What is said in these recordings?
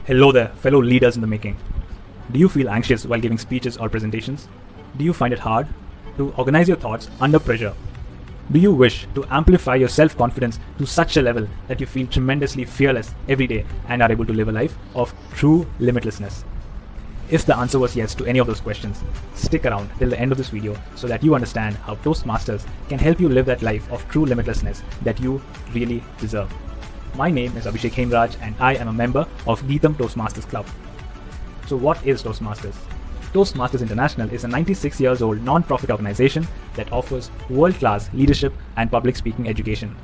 Hello there, fellow leaders in the making. Do you feel anxious while giving speeches or presentations? Do you find it hard to organize your thoughts under pressure? Do you wish to amplify your self-confidence to such a level that you feel tremendously fearless every day and are able to live a life of true limitlessness? If the answer was yes to any of those questions, stick around till the end of this video so that you understand how Toastmasters can help you live that life of true limitlessness that you really deserve. My name is Abhishek Hemraj and I am a member of Geetham Toastmasters Club. So what is Toastmasters? Toastmasters International is a 96 years old non-profit organization that offers world-class leadership and public speaking education.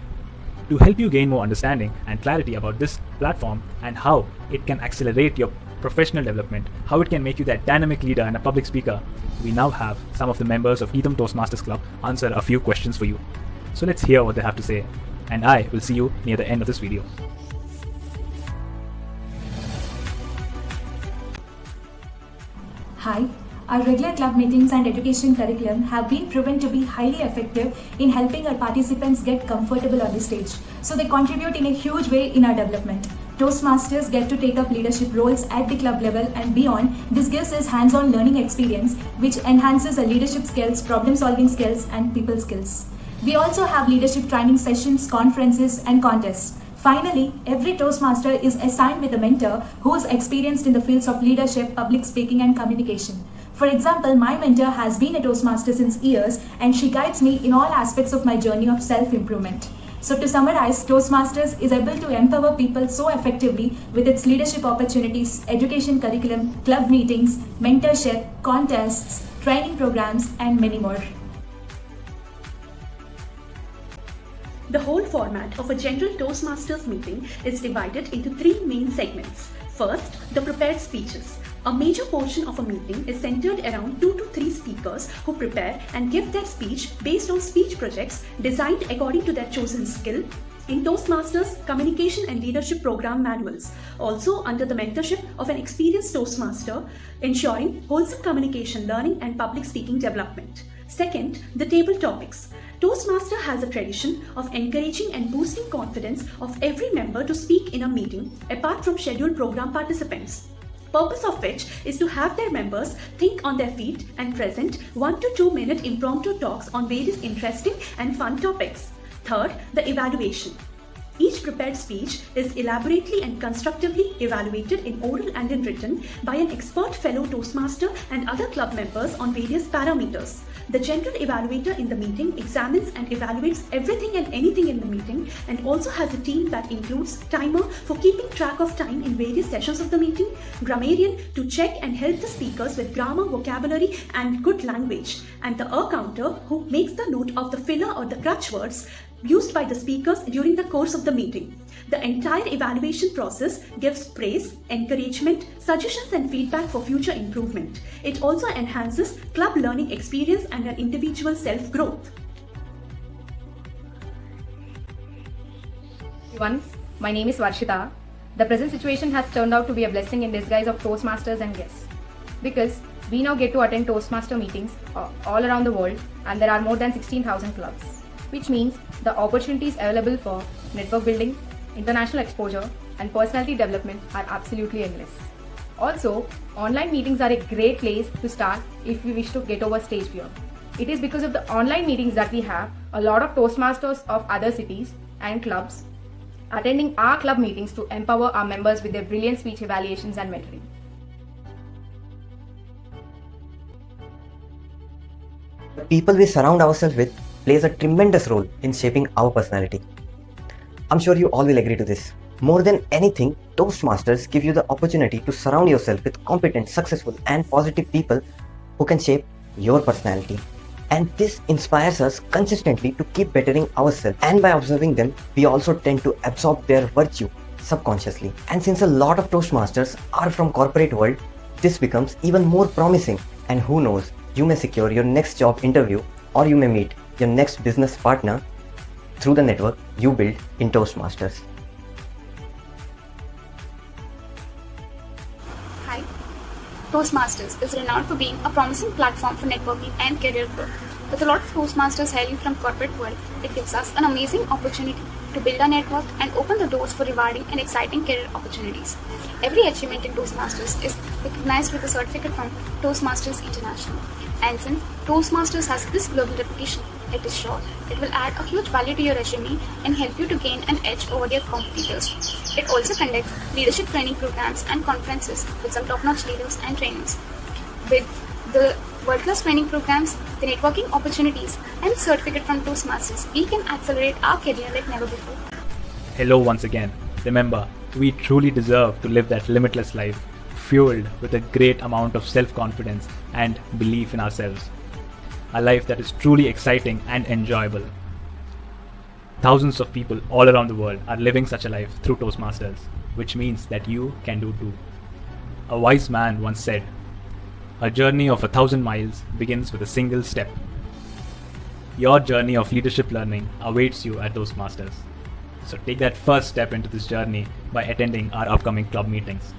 To help you gain more understanding and clarity about this platform and how it can accelerate your professional development, how it can make you that dynamic leader and a public speaker, we now have some of the members of Geetham Toastmasters Club answer a few questions for you. So let's hear what they have to say, and I will see you near the end of this video. Hi, our regular club meetings and education curriculum have been proven to be highly effective in helping our participants get comfortable on the stage. So they contribute in a huge way in our development. Toastmasters get to take up leadership roles at the club level and beyond. This gives us hands-on learning experience which enhances our leadership skills, problem-solving skills and people skills. We also have leadership training sessions, conferences and contests. Finally, every Toastmaster is assigned with a mentor who is experienced in the fields of leadership, public speaking and communication. For example, my mentor has been a Toastmaster since years and she guides me in all aspects of my journey of self-improvement. So to summarize, Toastmasters is able to empower people so effectively with its leadership opportunities, education curriculum, club meetings, mentorship, contests, training programs and many more. The whole format of a general Toastmasters meeting is divided into three main segments. First, the prepared speeches. A major portion of a meeting is centered around 2 to 3 speakers who prepare and give their speech based on speech projects designed according to their chosen skill in Toastmasters Communication and Leadership Program manuals, also under the mentorship of an experienced Toastmaster, ensuring wholesome communication learning and public speaking development. Second, the table topics. Toastmaster has a tradition of encouraging and boosting confidence of every member to speak in a meeting apart from scheduled program participants. Purpose of which is to have their members think on their feet and present 1 to 2 minute impromptu talks on various interesting and fun topics. Third, the evaluation. Each prepared speech is elaborately and constructively evaluated in oral and in written by an expert fellow Toastmaster and other club members on various parameters. The general evaluator in the meeting examines and evaluates everything and anything in the meeting and also has a team that includes timer for keeping track of time in various sessions of the meeting, grammarian to check and help the speakers with grammar, vocabulary and good language, and the counter who makes the note of the filler or the crutch words used by the speakers during the course of the meeting. The entire evaluation process gives praise, encouragement, suggestions and feedback for future improvement. It also enhances club learning experience and an individual self-growth. Everyone, my name is Varshita. The present situation has turned out to be a blessing in disguise of Toastmasters and guests, because we now get to attend Toastmaster meetings all around the world, and there are more than 16,000 clubs, which means the opportunities available for network building, international exposure and personality development are absolutely endless. Also, online meetings are a great place to start if we wish to get over stage fear. It is because of the online meetings that we have a lot of Toastmasters of other cities and clubs attending our club meetings to empower our members with their brilliant speech evaluations and mentoring. The people we surround ourselves with plays a tremendous role in shaping our personality. I'm sure you all will agree to this. More than anything, Toastmasters give you the opportunity to surround yourself with competent, successful and positive people who can shape your personality. And this inspires us consistently to keep bettering ourselves, and by observing them, we also tend to absorb their virtue subconsciously. And since a lot of Toastmasters are from corporate world, this becomes even more promising, and who knows, you may secure your next job interview or you may meet your next business partner through the network you build in Toastmasters. Hi. Toastmasters is renowned for being a promising platform for networking and career growth. With a lot of Toastmasters hailing from corporate world, it gives us an amazing opportunity to build a network and open the doors for rewarding and exciting career opportunities. Every achievement in Toastmasters is recognized with a certificate from Toastmasters International. And since Toastmasters has this global reputation, it is sure it will add a huge value to your resume and help you to gain an edge over your competitors. It also conducts leadership training programs and conferences with some top-notch leaders and trainers. With the world-class training programs, the networking opportunities, and certificate from Toastmasters, we can accelerate our career like never before. Hello once again. Remember, we truly deserve to live that limitless life, fueled with a great amount of self-confidence and belief in ourselves. A life that is truly exciting and enjoyable. Thousands of people all around the world are living such a life through Toastmasters, which means that you can do too. A wise man once said, "A journey of 1,000 miles begins with a single step." Your journey of leadership learning awaits you at Toastmasters. So take that first step into this journey by attending our upcoming club meetings.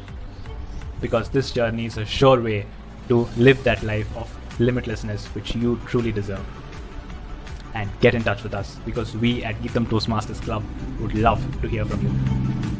Because this journey is a sure way to live that life of limitlessness which you truly deserve. And get in touch with us because we at Geetham Toastmasters Club would love to hear from you.